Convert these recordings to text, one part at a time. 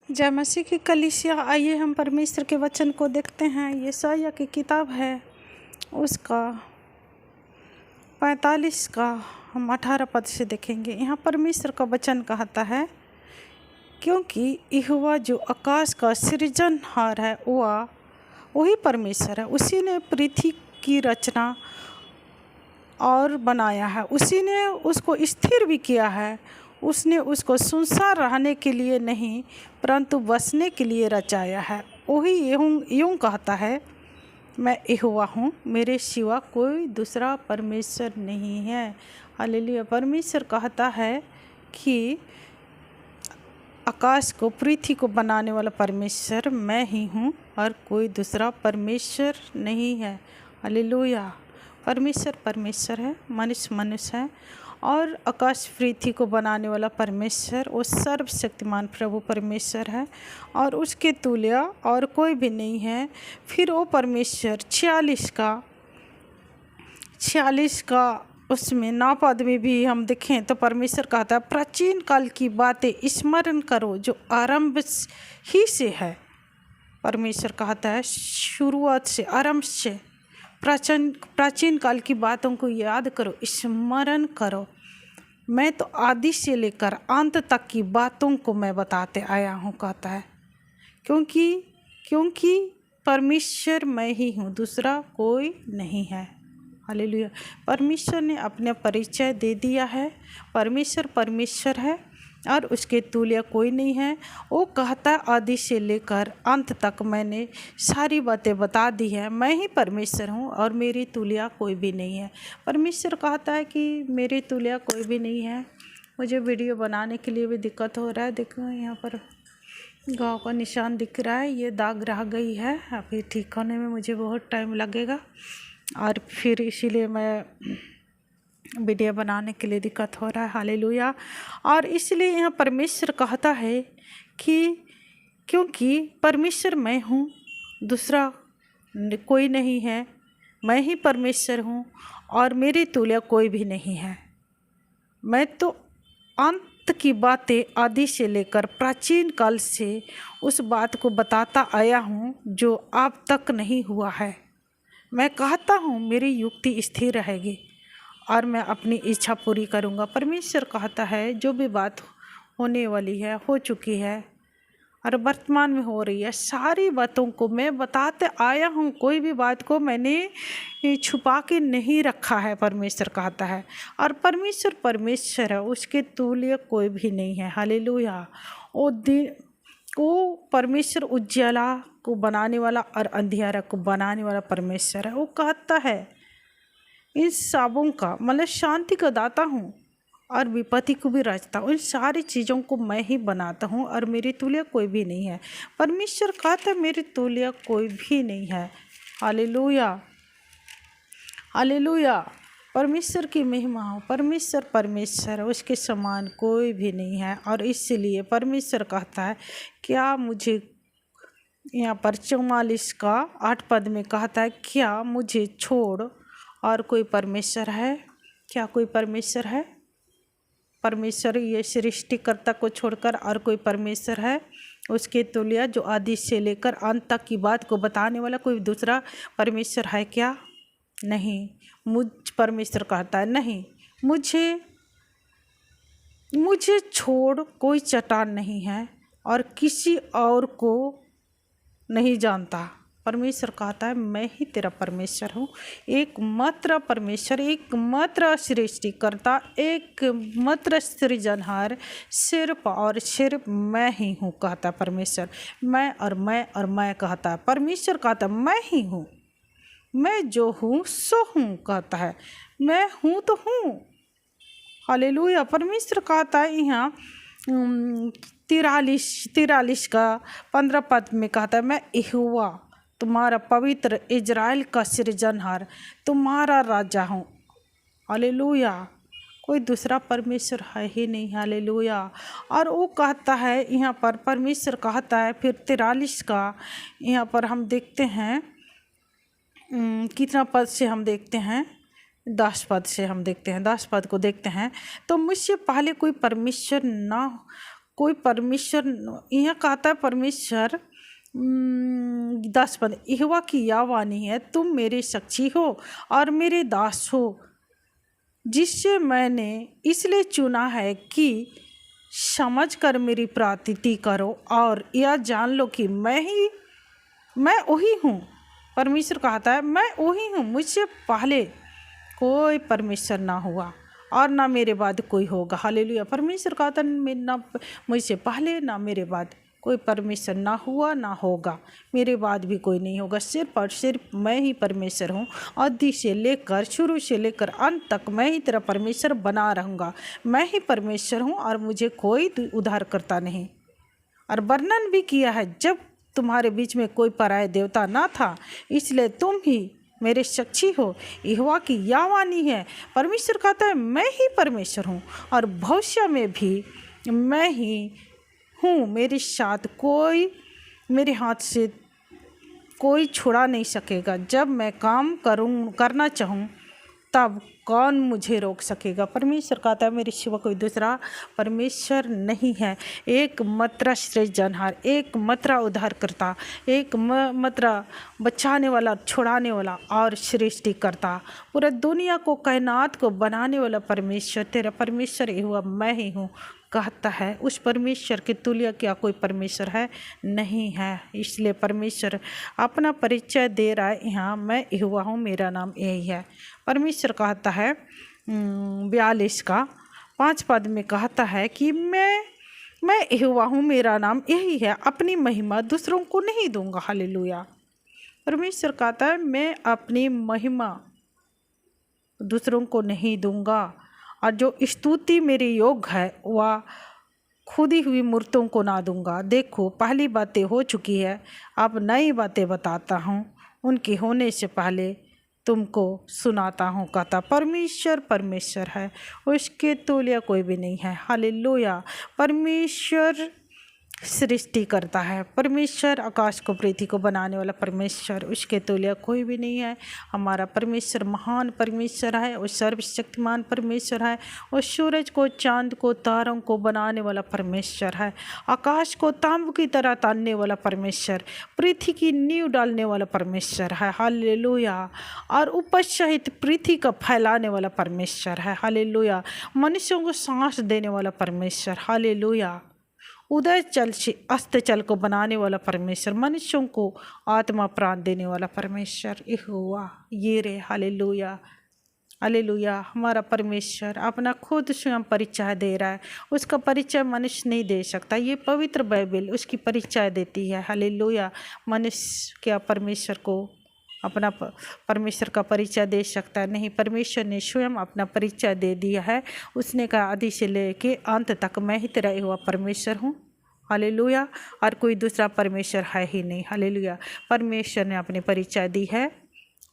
जय मसीह की कलीसिया। आइए हम परमेश्वर के वचन को देखते हैं। यशायाह की किताब है, उसका 45 का हम 18 पद से देखेंगे। यहाँ परमेश्वर का वचन कहता है, क्योंकि यहोवा जो आकाश का सृजनहार है वही परमेश्वर है। उसी ने पृथ्वी की रचना और बनाया है, उसी ने उसको स्थिर भी किया है। उसने उसको सुनसान रहने के लिए नहीं परंतु बसने के लिए रचाया है। वही यूँ कहता है, मैं यहोवा हूँ, मेरे सिवा कोई दूसरा परमेश्वर नहीं है। हालेलुया। परमेश्वर कहता है कि आकाश को, पृथ्वी को बनाने वाला परमेश्वर मैं ही हूँ और कोई दूसरा परमेश्वर नहीं है। हालेलुया। परमेश्वर है, मनुष्य है, और आकाश पृथ्वी को बनाने वाला परमेश्वर वो सर्वशक्तिमान प्रभु परमेश्वर है और उसके तुल्य और कोई भी नहीं है। फिर वो परमेश्वर 46 का उसमें 9 पद में भी हम देखें तो परमेश्वर कहता है, प्राचीन काल की बातें स्मरण करो जो आरंभ ही से है। परमेश्वर कहता है शुरुआत से, आरंभ से, प्राचीन काल की बातों को याद करो, स्मरण करो। मैं तो आदि से लेकर अंत तक की बातों को मैं बताते आया हूँ, कहता है। क्योंकि परमेश्वर मैं ही हूँ, दूसरा कोई नहीं है। हालेलुया। परमेश्वर ने अपना परिचय दे दिया है। परमेश्वर है और उसके तुल्य कोई नहीं है। वो कहता है आदि से लेकर अंत तक मैंने सारी बातें बता दी है। मैं ही परमेश्वर हूँ और मेरी तुल्य कोई भी नहीं है। परमेश्वर कहता है कि मेरी तुल्य कोई भी नहीं है। मुझे वीडियो बनाने के लिए भी दिक्कत हो रहा है। देखो यहाँ पर गाँव का निशान दिख रहा है, ये दाग रह गई है। अभी ठीक होने में मुझे बहुत टाइम लगेगा और फिर इसीलिए मैं वीडियो बनाने के लिए दिक्कत हो रहा है। हालेलुया। और इसलिए यहाँ परमेश्वर कहता है कि क्योंकि परमेश्वर मैं हूँ, दूसरा कोई नहीं है, मैं ही परमेश्वर हूँ और मेरे तुल्य कोई भी नहीं है। मैं तो अंत की बातें आदि से लेकर प्राचीन काल से उस बात को बताता आया हूँ जो अब तक नहीं हुआ है। मैं कहता हूँ मेरी युक्ति स्थिर रहेगी और मैं अपनी इच्छा पूरी करूँगा। परमेश्वर कहता है जो भी बात होने वाली है, हो चुकी है और वर्तमान में हो रही है, सारी बातों को मैं बताते आया हूँ। कोई भी बात को मैंने छुपा के नहीं रखा है, परमेश्वर कहता है। और परमेश्वर है, उसके तुल्य कोई भी नहीं है। हालेलुया। वो परमेश्वर उज्ज्वला को बनाने वाला और अंधियारा को बनाने वाला परमेश्वर है। वो कहता है इन सबों का मतलब शांति का दाता हूँ और विपत्ति को भी रचता हूँ। इन सारी चीज़ों को मैं ही बनाता हूँ और मेरे तुल्य कोई भी नहीं है। परमेश्वर कहता है मेरे तुल्य कोई भी नहीं है। हालेलुया। हालेलुया। परमेश्वर की महिमा हो। परमेश्वर, उसके समान कोई भी नहीं है। और इसलिए परमेश्वर कहता है, क्या मुझे, यहाँ पर 44 का 8 पद में कहता है, क्या मुझे छोड़ और कोई परमेश्वर है? क्या कोई परमेश्वर है? परमेश्वर ये सृष्टिकर्ता को छोड़कर और कोई परमेश्वर है? उसके तुल्य जो आदि से लेकर अंत तक की बात को बताने वाला कोई दूसरा परमेश्वर है क्या? नहीं। परमेश्वर कहता है नहीं, मुझे छोड़ कोई चट्टान नहीं है और किसी और को नहीं जानता। परमेश्वर कहता है मैं ही तेरा परमेश्वर हूँ, एकमात्र परमेश्वर, एकमात्र सृष्टिकर्ता, एकमात्र सृजनहार, सिर्फ और सिर्फ मैं ही हूँ, कहता परमेश्वर। मैं कहता है परमेश्वर, कहता है मैं ही हूँ, मैं जो हूँ सो हूँ, कहता है मैं हूँ तो हूँ। हालेलुया। परमेश्वर कहता है यहाँ 43 का 15 पद में कहता है, मैं यहोवा तुम्हारा पवित्र इजराइल का सृजनहार, तुम्हारा राजा हूँ। हालेलुया। कोई दूसरा परमेश्वर है ही नहीं। हालेलुया। और वो कहता है यहाँ पर परमेश्वर कहता है फिर 43 का यहाँ पर हम देखते हैं कितना पद से हम देखते हैं, 10 पद से हम देखते हैं। 10 पद को देखते हैं, तो मुझसे पहले कोई परमेश्वर ना कोई परमेश्वर, यहाँ कहता है परमेश्वर 10 पद, यहोवा की यह वाणी है, तुम मेरे साक्षी हो और मेरे दास हो, जिससे मैंने इसलिए चुना है कि समझ कर मेरी प्रार्थना करो और यह जान लो कि मैं वही हूँ। परमेश्वर कहता है मैं वही हूँ, मुझसे पहले कोई परमेश्वर ना हुआ और ना मेरे बाद कोई होगा। हालेलुया। परमेश्वर कहता है ना मुझसे पहले ना मेरे बाद कोई परमेश्वर ना हुआ ना होगा, मेरे बाद भी कोई नहीं होगा। सिर्फ और सिर्फ मैं ही परमेश्वर हूँ। आदि से लेकर, शुरू से लेकर अंत तक मैं ही तेरा परमेश्वर बना रहूँगा। मैं ही परमेश्वर हूँ और मुझे कोई उद्धार करता नहीं। और वर्णन भी किया है, जब तुम्हारे बीच में कोई पराया देवता ना था, इसलिए तुम ही मेरे साक्षी हो। यहोवा की यह वाणी है, परमेश्वर कहता है मैं ही परमेश्वर हूँ और भविष्य में भी मैं ही हूँ। मेरे साथ कोई, मेरे हाथ से कोई छुड़ा नहीं सकेगा। जब मैं काम करना चाहूँ तब कौन मुझे रोक सकेगा। परमेश्वर कहता है मेरे सिवा कोई दूसरा परमेश्वर नहीं है। एक मात्र सृजनहार, एक मात्र उद्धारकर्ता, एक मात्र बचाने वाला, छुड़ाने वाला और सृष्टिकर्ता, पूरा दुनिया को, कायनात को बनाने वाला परमेश्वर, तेरा परमेश्वर यहोवा मैं ही हूँ कहता है। उस परमेश्वर के तुल्य क्या कोई परमेश्वर है? नहीं है। इसलिए परमेश्वर अपना परिचय दे रहा है, यहाँ मैं यहोवा हूँ, मेरा नाम यही है। परमेश्वर कहता है 42 का 5 पद में कहता है कि मैं यहोवा हूँ, मेरा नाम यही है, अपनी महिमा दूसरों को नहीं दूंगा। हालेलुया। परमेश्वर कहता है मैं अपनी महिमा दूसरों को नहीं दूंगा और जो स्तुति मेरे योग्य है वह खुदी हुई मूर्तों को ना दूंगा। देखो पहली बातें हो चुकी है, अब नई बातें बताता हूँ, उनके होने से पहले तुमको सुनाता हूँ। कहता परमेश्वर परमेश्वर है, उसके तुल्य कोई भी नहीं है। हालेलुया। परमेश्वर सृष्टि करता है, परमेश्वर आकाश को, पृथ्वी को बनाने वाला परमेश्वर, उसके तुल्य कोई भी नहीं है। हमारा परमेश्वर महान परमेश्वर है, वो सर्वशक्तिमान परमेश्वर है, वो सूरज को, चांद को, तारों को बनाने वाला परमेश्वर है, आकाश को तांबू की तरह तानने वाला परमेश्वर, पृथ्वी की नींव डालने वाला परमेश्वर है। हालेलुया। और ऊपर सहित पृथ्वी का फैलाने वाला परमेश्वर है। हालेलुया। मनुष्यों को सांस देने वाला परमेश्वर। हालेलुया। उदय चल से अस्त चल को बनाने वाला परमेश्वर, मनुष्यों को आत्मा प्राण देने वाला परमेश्वर यहोवा यिरे। हालेलुया। हालेलुया। हमारा परमेश्वर अपना खुद स्वयं परिचय दे रहा है, उसका परिचय मनुष्य नहीं दे सकता। ये पवित्र बाइबल उसकी परिचय देती है। हालेलुया। मनुष्य क्या परमेश्वर को अपना परमेश्वर का परिचय दे सकता है? नहीं, परमेश्वर ने स्वयं अपना परिचय दे दिया है। उसने कहा आदि से लेके अंत तक मैं ही तेरा यहोवा परमेश्वर हूँ। हालेलुया। और कोई दूसरा परमेश्वर है ही नहीं। हालेलुया। परमेश्वर ने अपनी परिचय दी है,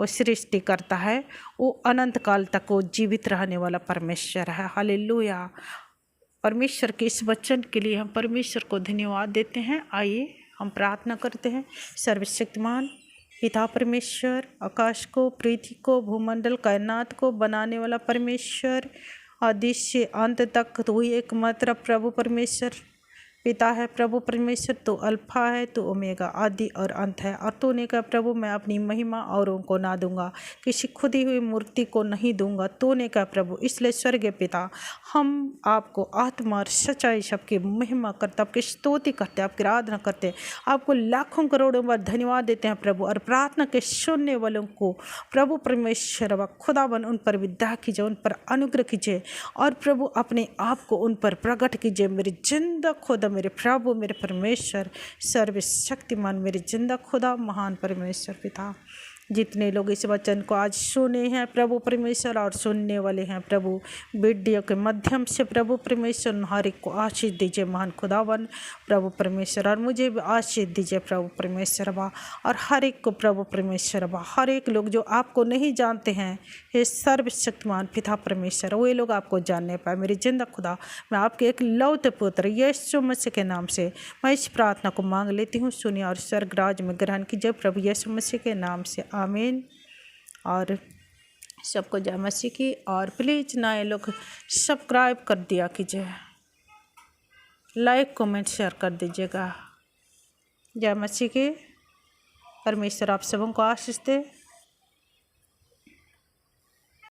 वो सृष्टि करता है, वो अनंत काल तक वो जीवित रहने वाला परमेश्वर है। हालेलुया। परमेश्वर के इस वचन के लिए हम परमेश्वर को धन्यवाद देते हैं। आइए हम प्रार्थना करते हैं। सर्वशक्तिमान पिता परमेश्वर, आकाश को, पृथ्वी को, भूमंडल, कायनात को बनाने वाला परमेश्वर, आदि से अंत तक तो ही एकमात्र प्रभु परमेश्वर पिता है। प्रभु परमेश्वर तो अल्फा है, तो ओमेगा, आदि और अंत है। और तूने कहा प्रभु मैं अपनी महिमा औरों को ना दूंगा, किसी खुदी हुई मूर्ति को नहीं दूंगा। तूने कहा प्रभु, इसलिए स्वर्गीय पिता हम आपको आत्मा और सच्चाई सबकी महिमा करते, आपकी स्तुति करते, आपकी आराधना करते, आपको लाखों करोड़ों बार धन्यवाद देते हैं प्रभु। और प्रार्थना के सुनने वालों को प्रभु परमेश्वर व खुदावन उन पर विद्या कीजिए, उन पर अनुग्रह कीजिए और प्रभु अपने आप को उन पर प्रकट कीजिए। मेरे जिंदा खुदा, मेरे प्रभु, मेरे परमेश्वर, सर्वशक्तिमान, मेरे जिंदा खुदा, महान परमेश्वर पिता, जितने लोग इस वचन को आज सुने हैं प्रभु परमेश्वर और सुनने वाले हैं प्रभु वीडियो के माध्यम से, प्रभु परमेश्वर हर एक को आशीष दीजिए महान खुदावन प्रभु परमेश्वर, और मुझे भी आशीष दीजिए प्रभु परमेश्वर बा, और हर एक को प्रभु परमेश्वर बा। हर एक लोग जो आपको नहीं जानते हैं, हे सर्वशक्तिमान पिता परमेश्वर, वे लोग आपको जानने पाए। मेरे जिंदा खुदा, मैं आपके एक लौते पुत्र यीशु मसीह के नाम से मैं इस प्रार्थना को मांग लेती हूँ। सुनिए और स्वर्गराज में ग्रहण कीजिए प्रभु यीशु मसीह के नाम से, आमीन। और सबको जय मसीह की। और प्लीज़ नए लोग सब्सक्राइब कर दिया कीजिए। लाइक कमेंट शेयर कर दीजिएगा। जय मसीह की। परमेश्वर आप सबों को आशीष दे।